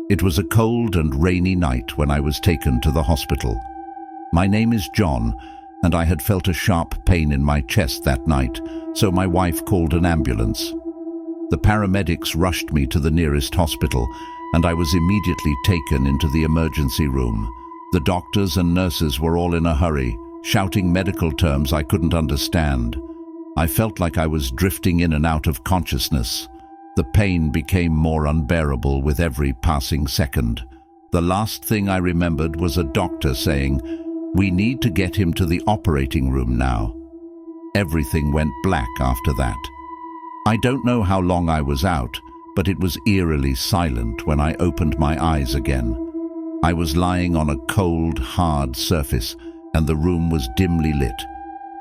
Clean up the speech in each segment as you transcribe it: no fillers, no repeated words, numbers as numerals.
It was a cold and rainy night when I was taken to the hospital. My name is John, and I had felt a sharp pain in my chest that night, so my wife called an ambulance. The paramedics rushed me to the nearest hospital, and I was immediately taken into the emergency room. The doctors and nurses were all in a hurry, shouting medical terms I couldn't understand. I felt like I was drifting in and out of consciousness. The pain became more unbearable with every passing second. The last thing I remembered was a doctor saying, "We need to get him to the operating room now." Everything went black after that. I don't know how long I was out, but it was eerily silent when I opened my eyes again. I was lying on a cold, hard surface, and the room was dimly lit.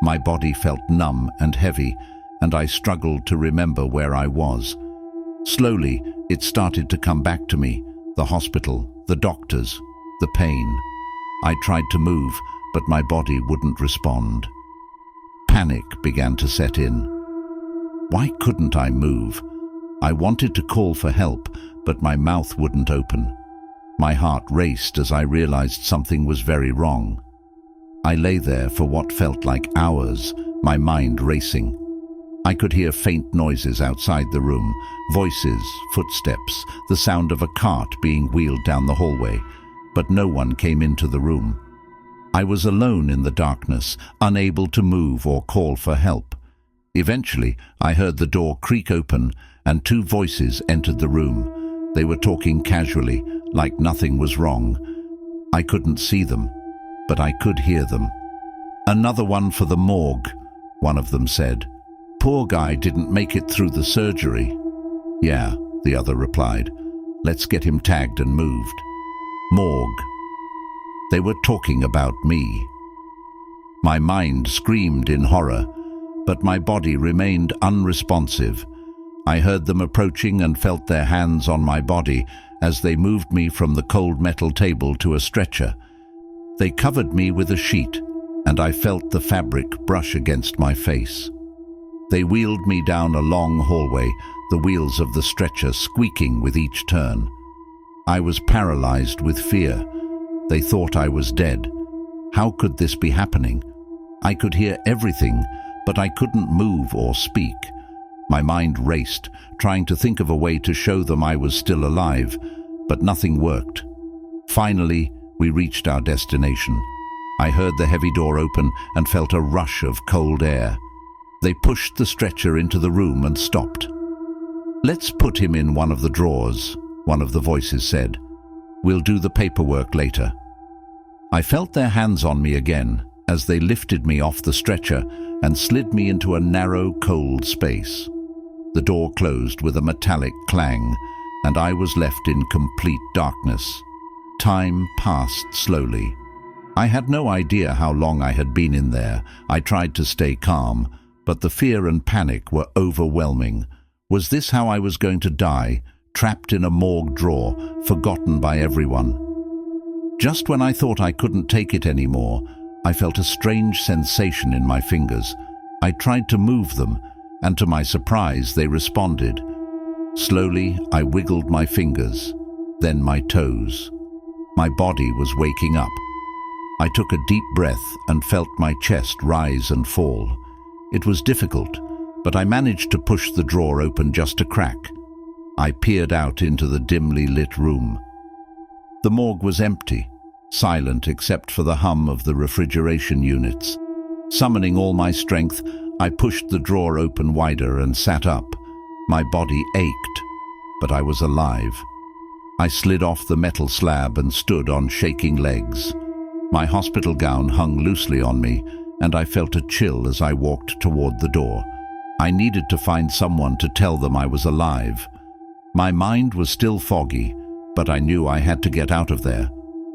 My body felt numb and heavy, and I struggled to remember where I was. Slowly, it started to come back to me: the hospital, the doctors, the pain. I tried to move, but my body wouldn't respond. Panic began to set in. Why couldn't I move? I wanted to call for help, but my mouth wouldn't open. My heart raced as I realized something was very wrong. I lay there for what felt like hours, my mind racing. I could hear faint noises outside the room, voices, footsteps, the sound of a cart being wheeled down the hallway, but no one came into the room. I was alone in the darkness, unable to move or call for help. Eventually, I heard the door creak open, and two voices entered the room. They were talking casually, like nothing was wrong. I couldn't see them, but I could hear them. "Another one for the morgue," one of them said. "Poor guy didn't make it through the surgery." "Yeah," the other replied. "Let's get him tagged and moved." Morgue. They were talking about me. My mind screamed in horror, but my body remained unresponsive. I heard them approaching and felt their hands on my body as they moved me from the cold metal table to a stretcher. They covered me with a sheet, and I felt the fabric brush against my face. They wheeled me down a long hallway, the wheels of the stretcher squeaking with each turn. I was paralyzed with fear. They thought I was dead. How could this be happening? I could hear everything, but I couldn't move or speak. My mind raced, trying to think of a way to show them I was still alive, but nothing worked. Finally, we reached our destination. I heard the heavy door open and felt a rush of cold air. They pushed the stretcher into the room and stopped. "Let's put him in one of the drawers," one of the voices said. "We'll do the paperwork later." I felt their hands on me again as they lifted me off the stretcher and slid me into a narrow, cold space. The door closed with a metallic clang, and I was left in complete darkness. Time passed slowly. I had no idea how long I had been in there. I tried to stay calm, but the fear and panic were overwhelming. Was this how I was going to die, trapped in a morgue drawer, forgotten by everyone? Just when I thought I couldn't take it anymore, I felt a strange sensation in my fingers. I tried to move them, and to my surprise, they responded. Slowly, I wiggled my fingers, then my toes. My body was waking up. I took a deep breath and felt my chest rise and fall. It was difficult, but I managed to push the drawer open just a crack. I peered out into the dimly lit room. The morgue was empty, silent except for the hum of the refrigeration units. Summoning all my strength, I pushed the drawer open wider and sat up. My body ached, but I was alive. I slid off the metal slab and stood on shaking legs. My hospital gown hung loosely on me, and I felt a chill as I walked toward the door. I needed to find someone to tell them I was alive. My mind was still foggy, but I knew I had to get out of there.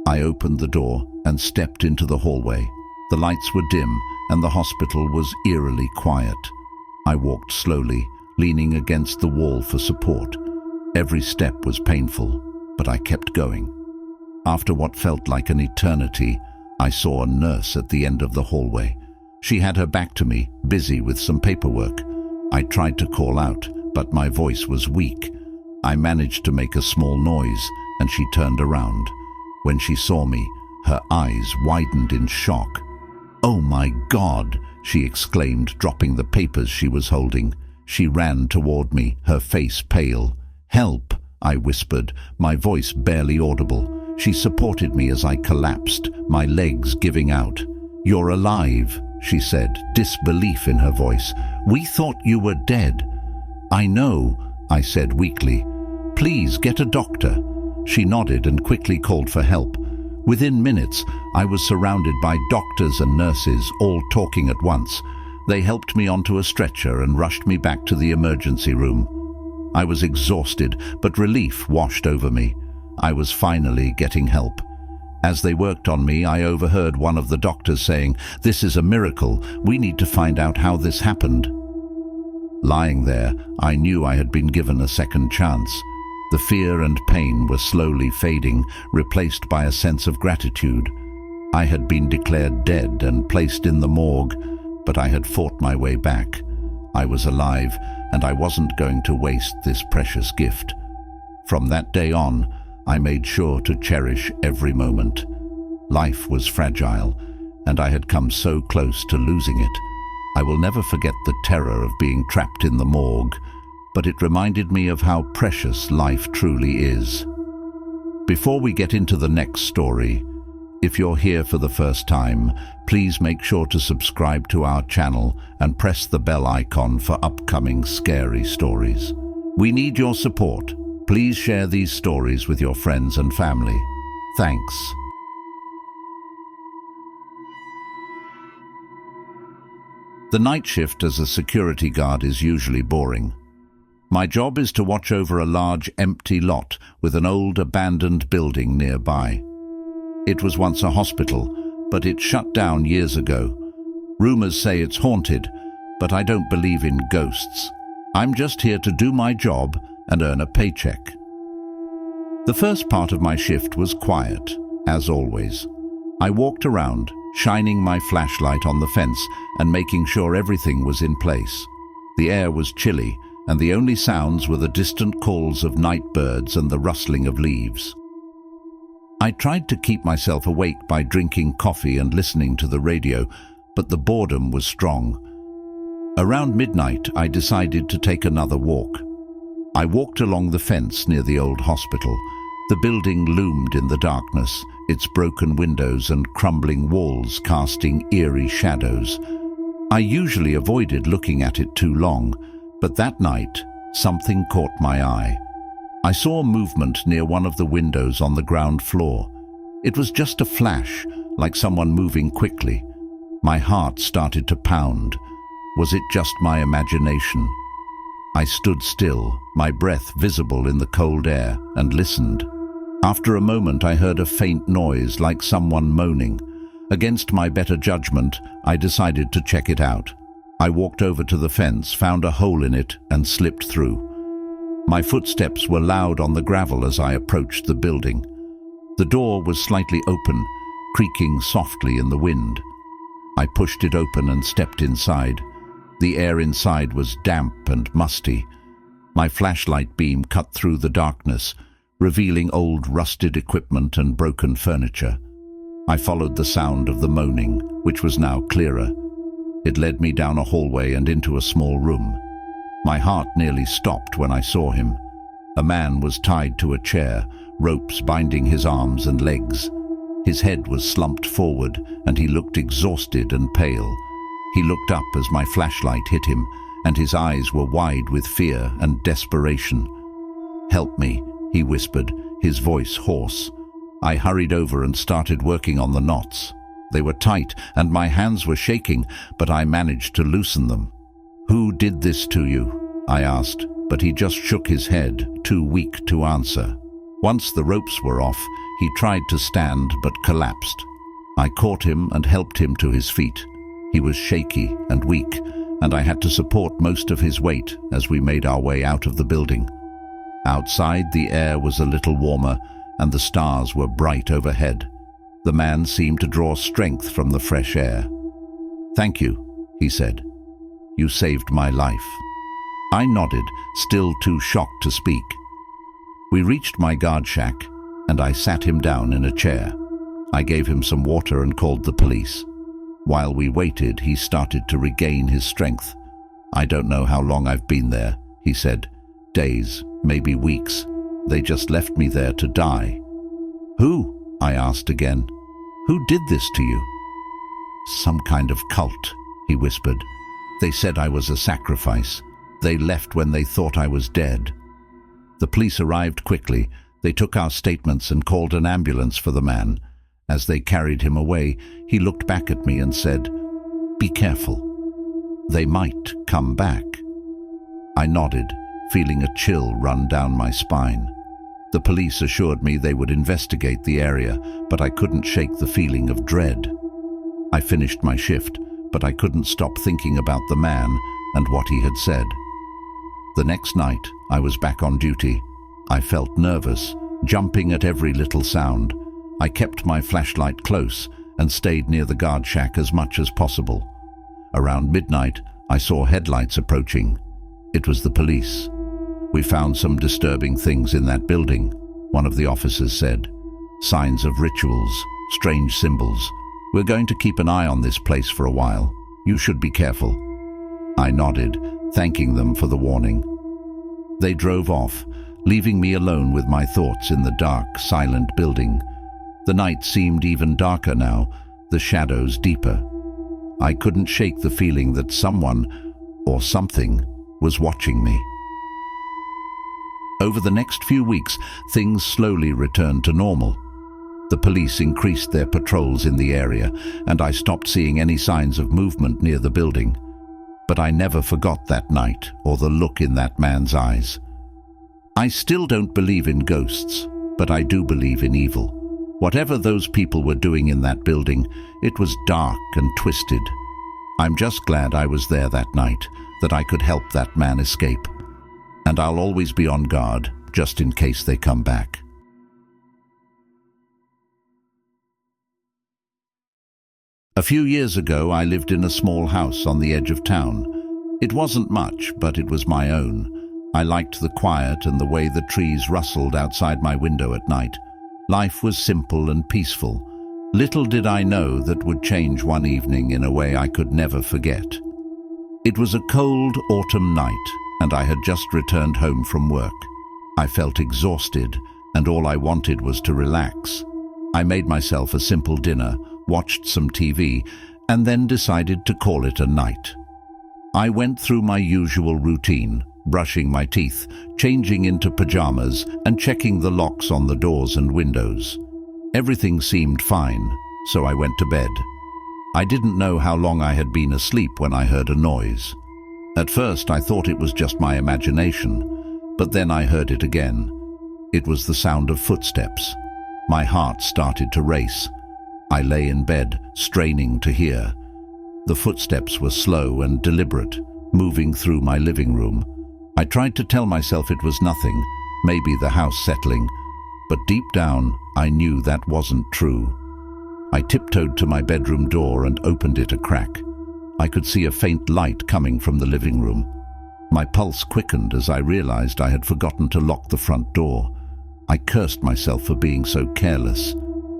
I opened the door and stepped into the hallway. The lights were dim, and the hospital was eerily quiet. I walked slowly, leaning against the wall for support. Every step was painful, but I kept going. After what felt like an eternity, I saw a nurse at the end of the hallway. She had her back to me, busy with some paperwork. I tried to call out, but my voice was weak. I managed to make a small noise, and she turned around. When she saw me, her eyes widened in shock. "Oh my God!" she exclaimed, dropping the papers she was holding. She ran toward me, her face pale. "Help!" I whispered, my voice barely audible. She supported me as I collapsed, my legs giving out. "You're alive," she said, disbelief in her voice. "We thought you were dead." "I know," I said weakly. "Please get a doctor." She nodded and quickly called for help. Within minutes, I was surrounded by doctors and nurses, all talking at once. They helped me onto a stretcher and rushed me back to the emergency room. I was exhausted, but relief washed over me. I was finally getting help. As they worked on me, I overheard one of the doctors saying, "This is a miracle. We need to find out how this happened." Lying there, I knew I had been given a second chance. The fear and pain were slowly fading, replaced by a sense of gratitude. I had been declared dead and placed in the morgue, but I had fought my way back. I was alive, and I wasn't going to waste this precious gift. From that day on, I made sure to cherish every moment. Life was fragile, and I had come so close to losing it. I will never forget the terror of being trapped in the morgue, but it reminded me of how precious life truly is. Before we get into the next story, if you're here for the first time, please make sure to subscribe to our channel and press the bell icon for upcoming scary stories. We need your support. Please share these stories with your friends and family. Thanks. The night shift as a security guard is usually boring. My job is to watch over a large empty lot with an old abandoned building nearby. It was once a hospital, but it shut down years ago. Rumors say it's haunted, but I don't believe in ghosts. I'm just here to do my job and earn a paycheck. The first part of my shift was quiet, as always. I walked around, shining my flashlight on the fence and making sure everything was in place. The air was chilly, and the only sounds were the distant calls of night birds and the rustling of leaves. I tried to keep myself awake by drinking coffee and listening to the radio, but the boredom was strong. Around midnight, I decided to take another walk. I walked along the fence near the old hospital. The building loomed in the darkness, its broken windows and crumbling walls casting eerie shadows. I usually avoided looking at it too long, but that night, something caught my eye. I saw movement near one of the windows on the ground floor. It was just a flash, like someone moving quickly. My heart started to pound. Was it just my imagination? I stood still, my breath visible in the cold air, and listened. After a moment, I heard a faint noise like someone moaning. Against my better judgment, I decided to check it out. I walked over to the fence, found a hole in it, and slipped through. My footsteps were loud on the gravel as I approached the building. The door was slightly open, creaking softly in the wind. I pushed it open and stepped inside. The air inside was damp and musty. My flashlight beam cut through the darkness, revealing old rusted equipment and broken furniture. I followed the sound of the moaning, which was now clearer. It led me down a hallway and into a small room. My heart nearly stopped when I saw him. A man was tied to a chair, ropes binding his arms and legs. His head was slumped forward, and he looked exhausted and pale. He looked up as my flashlight hit him, and his eyes were wide with fear and desperation. "Help me," he whispered, his voice hoarse. I hurried over and started working on the knots. They were tight, and my hands were shaking, but I managed to loosen them. "Who did this to you?" I asked, but he just shook his head, too weak to answer. Once the ropes were off, he tried to stand but collapsed. I caught him and helped him to his feet. He was shaky and weak, and I had to support most of his weight as we made our way out of the building. Outside, the air was a little warmer, and the stars were bright overhead. The man seemed to draw strength from the fresh air. "Thank you," he said. "You saved my life." I nodded, still too shocked to speak. We reached my guard shack. and I sat him down in a chair. I gave him some water and called the police. While we waited, he started to regain his strength. "I don't know how long I've been there," he said. "Days, maybe weeks. They just left me there to die." "Who?" I asked again. "Who did this to you?" "Some kind of cult," he whispered. "They said I was a sacrifice. They left when they thought I was dead." The police arrived quickly. They took our statements and called an ambulance for the man. As they carried him away, he looked back at me and said, "Be careful. They might come back." I nodded, feeling a chill run down my spine. The police assured me they would investigate the area, but I couldn't shake the feeling of dread. I finished my shift, but I couldn't stop thinking about the man and what he had said. The next night, I was back on duty. I felt nervous, jumping at every little sound. I kept my flashlight close and stayed near the guard shack as much as possible. Around midnight, I saw headlights approaching. It was the police. "We found some disturbing things in that building," one of the officers said. "Signs of rituals, strange symbols. We're going to keep an eye on this place for a while. You should be careful." I nodded, thanking them for the warning. They drove off, leaving me alone with my thoughts in the dark, silent building. The night seemed even darker now, the shadows deeper. I couldn't shake the feeling that someone, or something, was watching me. Over the next few weeks, things slowly returned to normal. The police increased their patrols in the area, and I stopped seeing any signs of movement near the building. But I never forgot that night or the look in that man's eyes. I still don't believe in ghosts, but I do believe in evil. Whatever those people were doing in that building, it was dark and twisted. I'm just glad I was there that night, that I could help that man escape. And I'll always be on guard, just in case they come back. A few years ago, I lived in a small house on the edge of town. It wasn't much, but it was my own. I liked the quiet and the way the trees rustled outside my window at night. Life was simple and peaceful. Little did I know that would change one evening in a way I could never forget. It was a cold autumn night, and I had just returned home from work. I felt exhausted, and all I wanted was to relax. I made myself a simple dinner, watched some TV, and then decided to call it a night. I went through my usual routine, brushing my teeth, changing into pajamas, and checking the locks on the doors and windows. Everything seemed fine, so I went to bed. I didn't know how long I had been asleep when I heard a noise. At first, I thought it was just my imagination, but then I heard it again. It was the sound of footsteps. My heart started to race. I lay in bed, straining to hear. The footsteps were slow and deliberate, moving through my living room. I tried to tell myself it was nothing, maybe the house settling, but deep down, I knew that wasn't true. I tiptoed to my bedroom door and opened it a crack. I could see a faint light coming from the living room. My pulse quickened as I realized I had forgotten to lock the front door. I cursed myself for being so careless.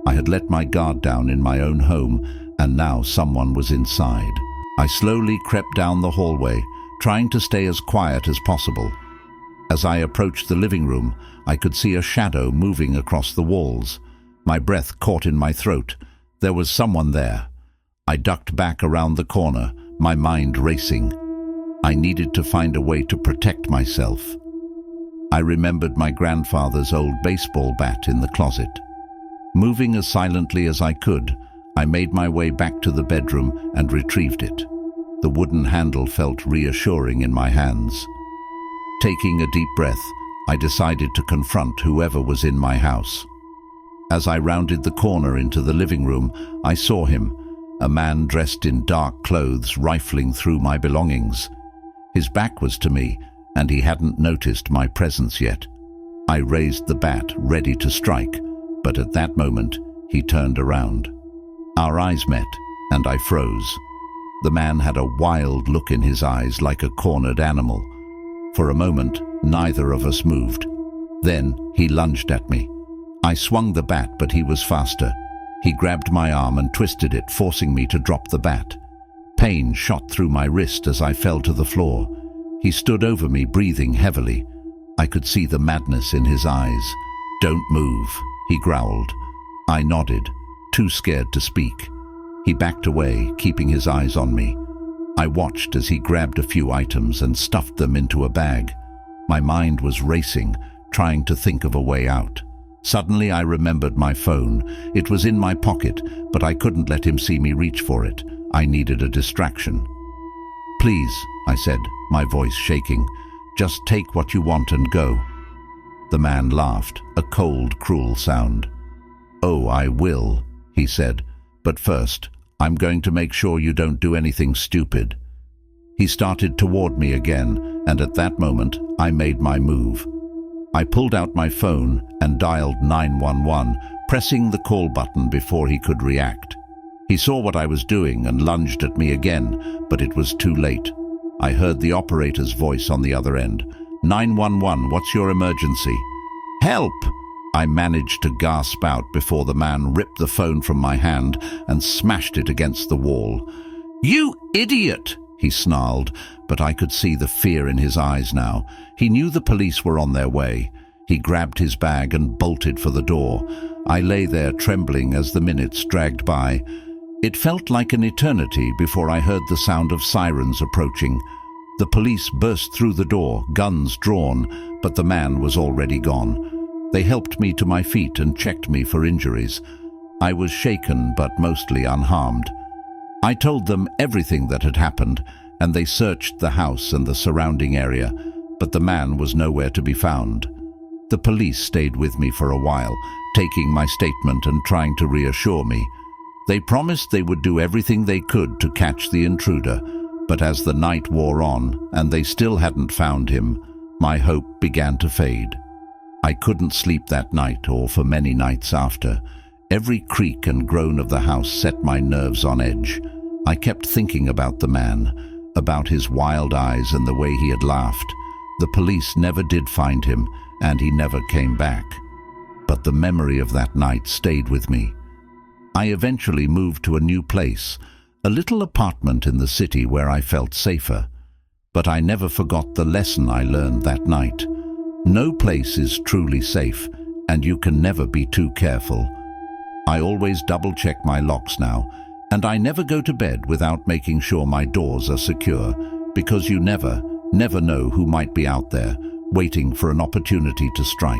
I had let my guard down in my own home, and now someone was inside. I slowly crept down the hallway, trying to stay as quiet as possible. As I approached the living room, I could see a shadow moving across the walls. My breath caught in my throat. There was someone there. I ducked back around the corner, my mind racing. I needed to find a way to protect myself. I remembered my grandfather's old baseball bat in the closet. Moving as silently as I could, I made my way back to the bedroom and retrieved it. The wooden handle felt reassuring in my hands. Taking a deep breath, I decided to confront whoever was in my house. As I rounded the corner into the living room, I saw him, a man dressed in dark clothes rifling through my belongings. His back was to me, and he hadn't noticed my presence yet. I raised the bat, ready to strike, but at that moment, he turned around. Our eyes met, and I froze. The man had a wild look in his eyes, like a cornered animal. For a moment, neither of us moved. Then he lunged at me. I swung the bat, but he was faster. He grabbed my arm and twisted it, forcing me to drop the bat. Pain shot through my wrist as I fell to the floor. He stood over me, breathing heavily. I could see the madness in his eyes. "Don't move," he growled. I nodded, too scared to speak. He backed away, keeping his eyes on me. I watched as he grabbed a few items and stuffed them into a bag. My mind was racing, trying to think of a way out. Suddenly I remembered my phone. It was in my pocket, but I couldn't let him see me reach for it. I needed a distraction. "Please," I said, my voice shaking, "just take what you want and go." The man laughed, a cold, cruel sound. "Oh, I will," he said, "but first, I'm going to make sure you don't do anything stupid." He started toward me again, and at that moment, I made my move. I pulled out my phone and dialed 911, pressing the call button before he could react. He saw what I was doing and lunged at me again, but it was too late. I heard the operator's voice on the other end. 911, what's your emergency?" "Help!" I managed to gasp out before the man ripped the phone from my hand and smashed it against the wall. "You idiot!" he snarled, but I could see the fear in his eyes now. He knew the police were on their way. He grabbed his bag and bolted for the door. I lay there trembling as the minutes dragged by. It felt like an eternity before I heard the sound of sirens approaching. The police burst through the door, guns drawn, but the man was already gone. They helped me to my feet and checked me for injuries. I was shaken but mostly unharmed. I told them everything that had happened, and they searched the house and the surrounding area, but the man was nowhere to be found. The police stayed with me for a while, taking my statement and trying to reassure me. They promised they would do everything they could to catch the intruder, but as the night wore on and they still hadn't found him, my hope began to fade. I couldn't sleep that night or for many nights after. Every creak and groan of the house set my nerves on edge. I kept thinking about the man, about his wild eyes and the way he had laughed. The police never did find him, and he never came back. But the memory of that night stayed with me. I eventually moved to a new place, a little apartment in the city where I felt safer. But I never forgot the lesson I learned that night. No place is truly safe, and you can never be too careful. I always double-check my locks now, and I never go to bed without making sure my doors are secure, because you never know who might be out there, waiting for an opportunity to strike.